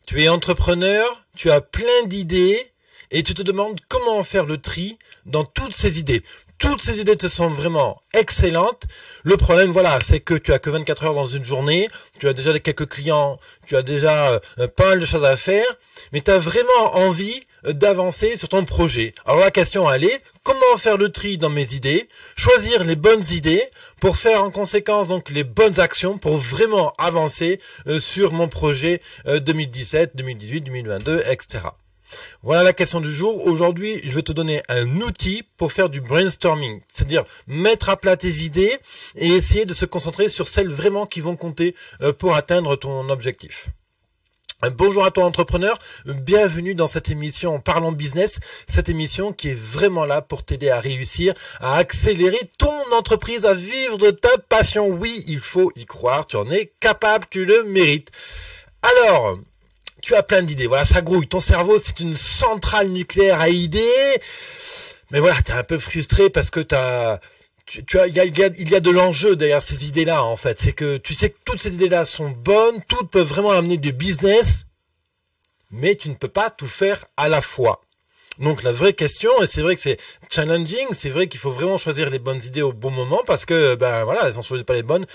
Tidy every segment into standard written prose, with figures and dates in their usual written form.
Tu es entrepreneur, tu as plein d'idées et tu te demandes comment faire le tri dans toutes ces idées. Toutes ces idées te semblent vraiment excellentes. Le problème, voilà, c'est que tu as que 24 heures dans une journée, tu as déjà quelques clients, tu as déjà pas mal de choses à faire, mais tu as vraiment envie d'avancer sur ton projet. Alors la question, elle est, comment faire le tri dans mes idées, choisir les bonnes idées pour faire en conséquence donc les bonnes actions pour vraiment avancer sur mon projet 2017, 2018, 2022, etc. Voilà la question du jour. Aujourd'hui, je vais te donner un outil pour faire du brainstorming, c'est-à-dire mettre à plat tes idées et essayer de se concentrer sur celles vraiment qui vont compter pour atteindre ton objectif. Bonjour à toi entrepreneur, bienvenue dans cette émission Parlons Business, cette émission qui est vraiment là pour t'aider à réussir, à accélérer ton entreprise, à vivre de ta passion. Oui, il faut y croire, tu en es capable, tu le mérites. Alors, tu as plein d'idées, voilà, ça grouille. Ton cerveau, c'est une centrale nucléaire à idées. Mais voilà, t'es un peu frustré parce que il y a de l'enjeu derrière ces idées-là, en fait. C'est que tu sais que toutes ces idées-là sont bonnes, toutes peuvent vraiment amener du business, mais tu ne peux pas tout faire à la fois. Donc la vraie question, et c'est vrai que c'est challenging, c'est vrai qu'il faut vraiment choisir les bonnes idées au bon moment parce que voilà, si on ne choisit pas les bonnes,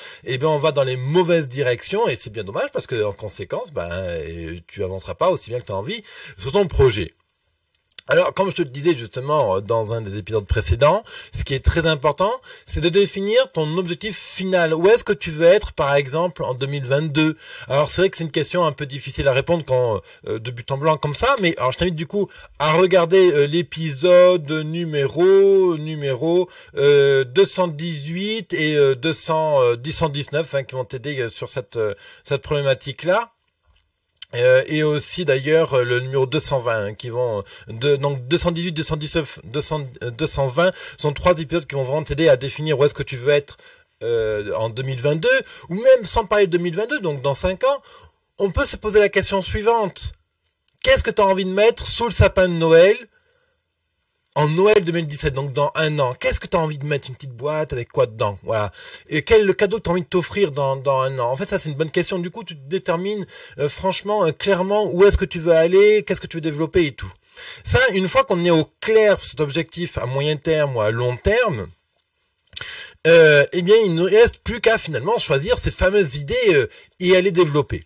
on va dans les mauvaises directions et c'est bien dommage parce que en conséquence, tu avanceras pas aussi bien que tu as envie sur ton projet. Alors, comme je te le disais justement dans un des épisodes précédents, ce qui est très important, c'est de définir ton objectif final. Où est-ce que tu veux être, par exemple, en 2022 ? Alors, c'est vrai que c'est une question un peu difficile à répondre quand de but en blanc comme ça, mais alors je t'invite du coup à regarder l'épisode numéro 218 et 219 qui vont t'aider sur cette problématique-là. Et aussi d'ailleurs le numéro 220 qui vont donc 218, 219, 220 sont trois épisodes qui vont vraiment t'aider à définir où est-ce que tu veux être en 2022 ou même sans parler de 2022, donc dans 5 ans, on peut se poser la question suivante. Qu'est-ce que tu as envie de mettre sous le sapin de Noël en Noël 2017, donc dans un an? Qu'est-ce que tu as envie de mettre? Une petite boîte avec quoi dedans? Voilà. Et quel est le cadeau que tu as envie de t'offrir dans un an? En fait, ça, c'est une bonne question. Du coup, tu détermines franchement, clairement, où est-ce que tu veux aller, qu'est-ce que tu veux développer et tout. Ça, une fois qu'on est au clair sur cet objectif à moyen terme ou à long terme, il ne reste plus qu'à finalement choisir ces fameuses idées et à les développer.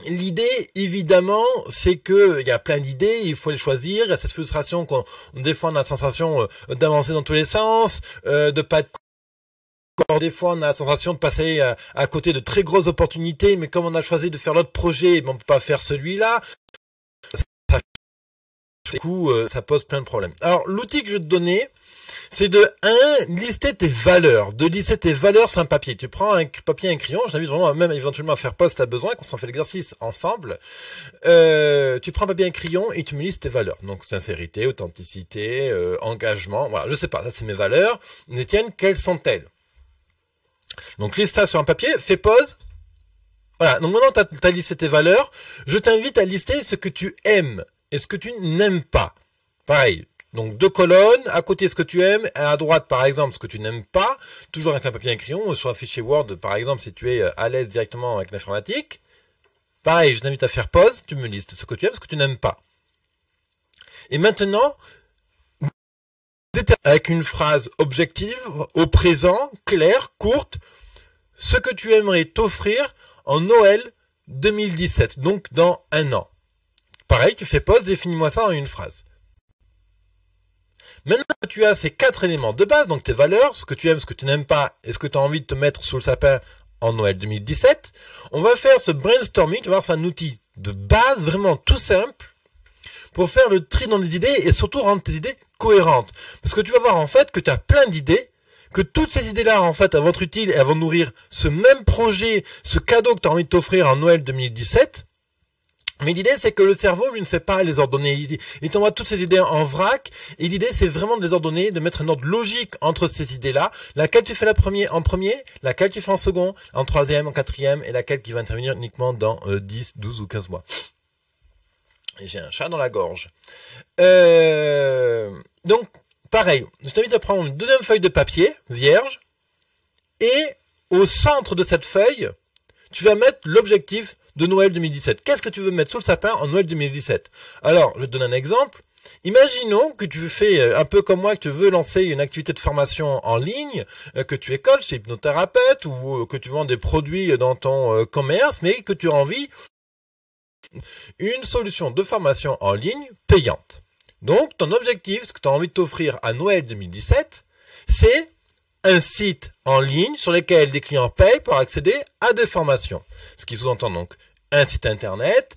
L'idée, évidemment, c'est que il y a plein d'idées, il faut les choisir. Il y a cette frustration qu'on des fois on a la sensation d'avancer dans tous les sens, de pas être. Des fois, on a la sensation de passer à côté de très grosses opportunités, mais comme on a choisi de faire l'autre projet, on peut pas faire celui-là. Du coup, ça pose plein de problèmes. Alors, l'outil que je vais te donner, c'est de lister tes valeurs, sur un papier. Tu prends un papier et un crayon, je t'invite vraiment même éventuellement à faire pause si tu as besoin, qu'on s'en fait l'exercice ensemble. Tu prends un papier et un crayon et tu me listes tes valeurs. Donc sincérité, authenticité, engagement, voilà, je sais pas, ça c'est mes valeurs. Les tiennes, quelles sont-elles? Donc liste ça sur un papier, fais pause. Voilà, donc maintenant tu as listé tes valeurs, je t'invite à lister ce que tu aimes et ce que tu n'aimes pas. Pareil. Donc 2 colonnes, à côté ce que tu aimes, à droite par exemple ce que tu n'aimes pas, toujours avec un papier et un crayon, sur un fichier Word par exemple si tu es à l'aise directement avec l'informatique. Pareil, je t'invite à faire pause, tu me listes ce que tu aimes, ce que tu n'aimes pas. Et maintenant, avec une phrase objective, au présent, claire, courte, ce que tu aimerais t'offrir en Noël 2017, donc dans un an. Pareil, tu fais pause, définis-moi ça en une phrase. Maintenant que tu as ces 4 éléments de base, donc tes valeurs, ce que tu aimes, ce que tu n'aimes pas, et ce que tu as envie de te mettre sous le sapin en Noël 2017, on va faire ce brainstorming, tu vas voir, c'est un outil de base, vraiment tout simple, pour faire le tri dans les idées et surtout rendre tes idées cohérentes. Parce que tu vas voir en fait que tu as plein d'idées, que toutes ces idées-là en fait elles vont être utiles et elles vont nourrir ce même projet, ce cadeau que tu as envie de t'offrir en Noël 2017. Mais l'idée, c'est que le cerveau, lui, ne sait pas les ordonner. Il t'envoie toutes ces idées en vrac. Et l'idée, c'est vraiment de les ordonner, de mettre un ordre logique entre ces idées-là. Laquelle tu fais en premier, laquelle tu fais en second, en troisième, en quatrième, et laquelle qui va intervenir uniquement dans 10, 12 ou 15 mois. Et j'ai un chat dans la gorge. Donc, pareil, je t'invite à prendre une deuxième feuille de papier, vierge, et au centre de cette feuille, tu vas mettre l'objectif de Noël 2017. Qu'est-ce que tu veux mettre sous le sapin en Noël 2017? Alors, je te donne un exemple. Imaginons que tu fais un peu comme moi, que tu veux lancer une activité de formation en ligne, que tu es coach, tu es hypnothérapeute ou que tu vends des produits dans ton commerce, mais que tu as envie d'une solution de formation en ligne payante. Donc, ton objectif, ce que tu as envie de t'offrir à Noël 2017, c'est un site en ligne sur lequel des clients payent pour accéder à des formations. Ce qui sous-entend donc un site internet,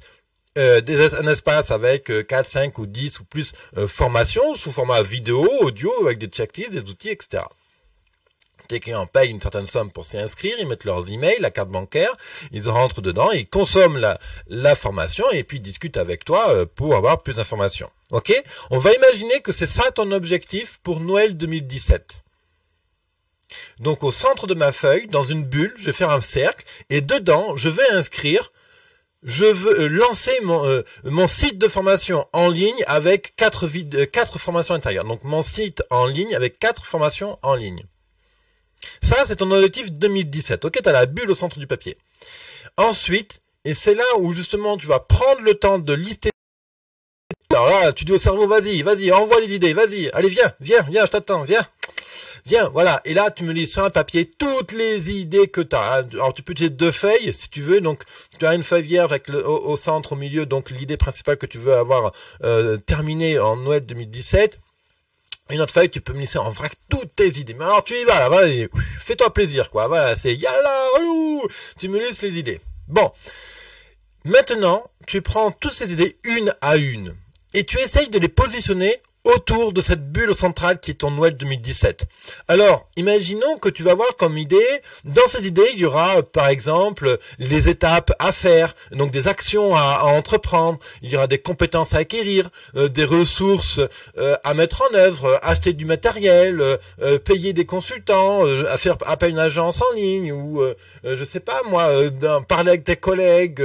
un espace avec 4, 5 ou 10 ou plus formations sous format vidéo, audio, avec des checklists, des outils, etc. Tes clients payent une certaine somme pour s'y inscrire, ils mettent leurs emails, la carte bancaire, ils rentrent dedans, ils consomment la formation et puis ils discutent avec toi pour avoir plus d'informations. Ok? On va imaginer que c'est ça ton objectif pour Noël 2017. Donc au centre de ma feuille, dans une bulle, je vais faire un cercle et dedans, je vais inscrire. Je veux lancer mon site de formation en ligne avec 4 formations intérieures. Donc mon site en ligne avec 4 formations en ligne. Ça, c'est ton objectif 2017. Ok, tu as la bulle au centre du papier. Ensuite, et c'est là où justement tu vas prendre le temps de lister. Alors là, tu dis au cerveau, vas-y, envoie les idées, vas-y, allez, viens, je t'attends, viens, voilà. Et là, tu me lis sur un papier toutes les idées que tu as. Alors, tu peux utiliser 2 feuilles, si tu veux. Donc, tu as une feuille vierge avec au centre, au milieu, donc l'idée principale que tu veux avoir terminée en Noël 2017. Une autre feuille, tu peux me laisser en vrac toutes tes idées. Mais alors, tu y vas, là, vas-y, fais-toi plaisir, quoi. Voilà, c'est yalla, tu me laisses les idées. Bon. Maintenant, tu prends toutes ces idées une à une. Et tu essayes de les positionner autour de cette bulle centrale qui est ton Noël 2017. Alors, imaginons que tu vas avoir comme idée, dans ces idées, il y aura par exemple les étapes à faire, donc des actions à entreprendre, il y aura des compétences à acquérir, des ressources à mettre en œuvre, acheter du matériel, payer des consultants, à faire appel à une agence en ligne ou je sais pas moi, parler avec tes collègues,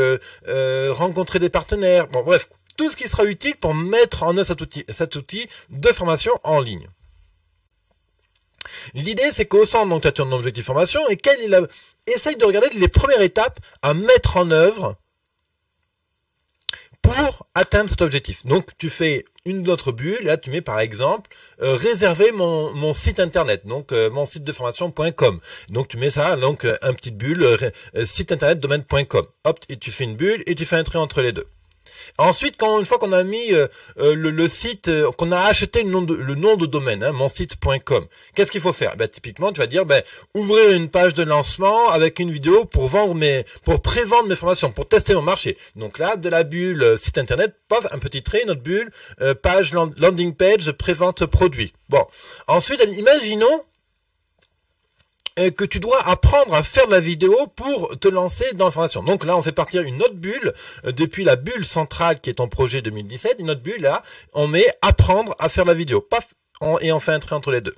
rencontrer des partenaires, bon bref. Tout ce qui sera utile pour mettre en œuvre cet outil de formation en ligne. L'idée, c'est qu'au centre, donc, tu as ton objectif formation et essaye de regarder les premières étapes à mettre en œuvre pour atteindre cet objectif. Donc, tu fais une autre bulle, là, tu mets par exemple, réserver mon site internet, donc mon site de formation.com. Donc, tu mets ça, donc, un petit bulle, site internet domaine.com. Hop, et tu fais une bulle et tu fais un trait entre les deux. Ensuite, une fois qu'on a mis le site, qu'on a acheté le nom de domaine, monsite.com, qu'est-ce qu'il faut faire? Typiquement, tu vas dire, ouvrir une page de lancement avec une vidéo pour pré-vendre mes formations, pour tester mon marché. Donc là, de la bulle site internet, paf, un petit trait, notre bulle, page landing page, pré-vente produit. Bon. Ensuite, imaginons que tu dois apprendre à faire de la vidéo pour te lancer dans la formation. Donc là, on fait partir une autre bulle, depuis la bulle centrale qui est ton projet 2017, une autre bulle là, on met apprendre à faire de la vidéo. Paf, et on fait un trait entre les deux.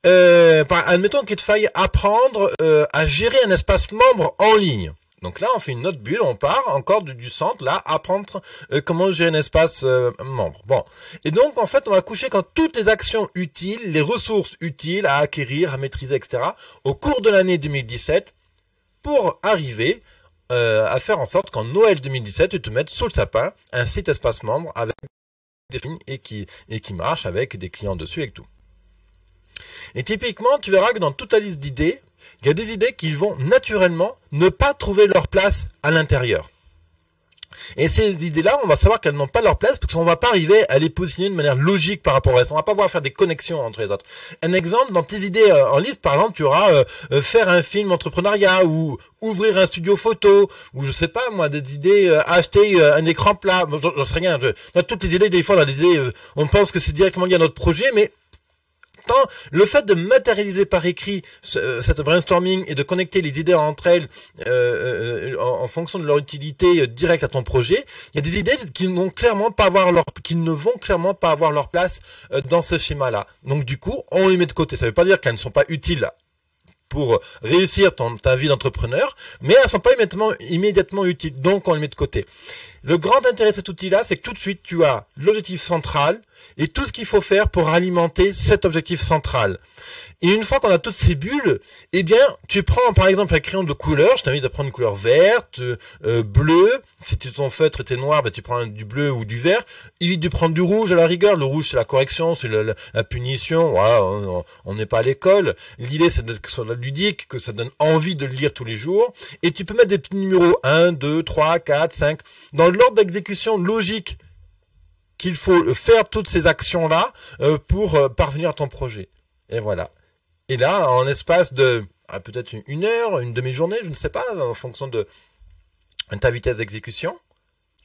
Admettons qu'il te faille apprendre à gérer un espace membre en ligne. Donc là, on fait une autre bulle, on part encore du centre, là, apprendre comment gérer un espace membre. Bon. Et donc, en fait, on va coucher quand toutes les actions utiles, les ressources utiles à acquérir, à maîtriser, etc., au cours de l'année 2017, pour arriver à faire en sorte qu'en Noël 2017, tu te mettes sous le sapin un site espace membre avec des lignes et qui marche avec des clients dessus et tout. Et typiquement, tu verras que dans toute la liste d'idées, il y a des idées qui vont naturellement ne pas trouver leur place à l'intérieur. Et ces idées-là, on va savoir qu'elles n'ont pas leur place parce qu'on va pas arriver à les positionner de manière logique par rapport au reste. On va pas pouvoir faire des connexions entre les autres. Un exemple, dans tes idées en liste, par exemple, tu auras faire un film entrepreneuriat ou ouvrir un studio photo ou je sais pas moi, des idées acheter un écran plat. J'en sais rien. Toutes les idées, des fois, dans les idées, on pense que c'est directement lié à notre projet, mais le fait de matérialiser par écrit cette brainstorming et de connecter les idées entre elles en fonction de leur utilité directe à ton projet, il y a des idées qui ne vont clairement pas avoir leur place dans ce schéma-là. Donc du coup, on les met de côté. Ça ne veut pas dire qu'elles ne sont pas utiles pour réussir ta vie d'entrepreneur, mais elles ne sont pas immédiatement utiles. Donc on les met de côté. Le grand intérêt de cet outil-là, c'est que tout de suite, tu as l'objectif central et tout ce qu'il faut faire pour alimenter cet objectif central. Et une fois qu'on a toutes ces bulles, eh bien, tu prends par exemple un crayon de couleur. Je t'invite à prendre une couleur verte, bleue. Si ton feutre était noir, ben, tu prends du bleu ou du vert. Évite de prendre du rouge à la rigueur. Le rouge, c'est la correction, c'est la punition. Voilà, on n'est pas à l'école. L'idée, c'est que ça soit ludique, que ça donne envie de le lire tous les jours. Et tu peux mettre des petits numéros 1, 2, 3, 4, 5. Dans l'ordre d'exécution logique qu'il faut faire toutes ces actions-là pour parvenir à ton projet. Et voilà. Et là, en espace de peut-être une heure, une demi-journée, je ne sais pas, en fonction de ta vitesse d'exécution,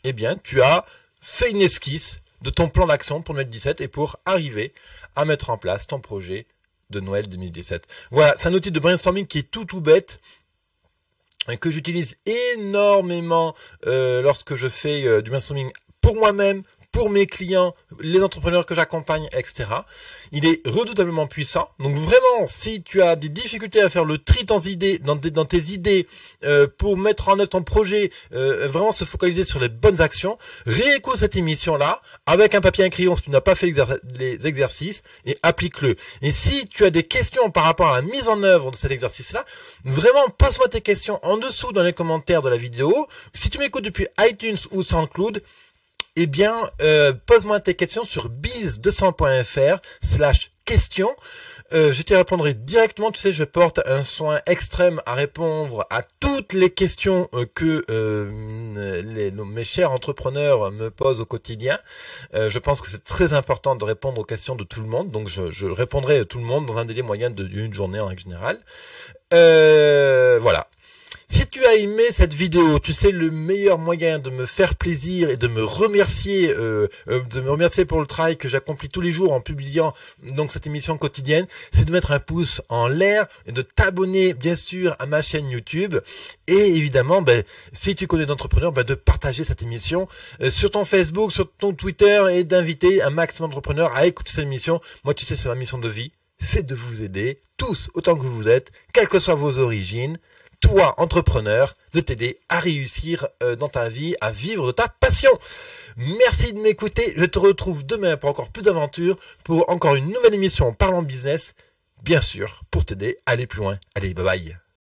eh bien, tu as fait une esquisse de ton plan d'action pour 2017 et pour arriver à mettre en place ton projet de Noël 2017. Voilà, c'est un outil de brainstorming qui est tout bête, que j'utilise énormément lorsque je fais du brainstorming pour moi-même, pour mes clients, les entrepreneurs que j'accompagne, etc. Il est redoutablement puissant. Donc vraiment, si tu as des difficultés à faire le tri dans tes idées, pour mettre en œuvre ton projet, vraiment se focaliser sur les bonnes actions, réécoute cette émission-là avec un papier et un crayon si tu n'as pas fait les exercices et applique-le. Et si tu as des questions par rapport à la mise en œuvre de cet exercice-là, vraiment pose-moi tes questions en dessous dans les commentaires de la vidéo. Si tu m'écoutes depuis iTunes ou SoundCloud, eh bien, pose-moi tes questions sur biz200.fr/questions. Je te répondrai directement. Tu sais, je porte un soin extrême à répondre à toutes les questions que mes chers entrepreneurs me posent au quotidien. Je pense que c'est très important de répondre aux questions de tout le monde. Donc, je répondrai à tout le monde dans un délai moyen d'une journée en règle générale. Voilà. Si tu as aimé cette vidéo, tu sais, le meilleur moyen de me faire plaisir et de me remercier pour le travail que j'accomplis tous les jours en publiant donc cette émission quotidienne, c'est de mettre un pouce en l'air et de t'abonner bien sûr à ma chaîne YouTube et évidemment, si tu connais d'entrepreneurs, de partager cette émission sur ton Facebook, sur ton Twitter et d'inviter un maximum d'entrepreneurs à écouter cette émission. Moi, tu sais, c'est ma mission de vie, c'est de vous aider tous autant que vous êtes, quelles que soient vos origines. Toi, entrepreneur, de t'aider à réussir dans ta vie, à vivre de ta passion. Merci de m'écouter. Je te retrouve demain pour encore plus d'aventures, pour encore une nouvelle émission Parlons Business, bien sûr, pour t'aider à aller plus loin. Allez, bye bye.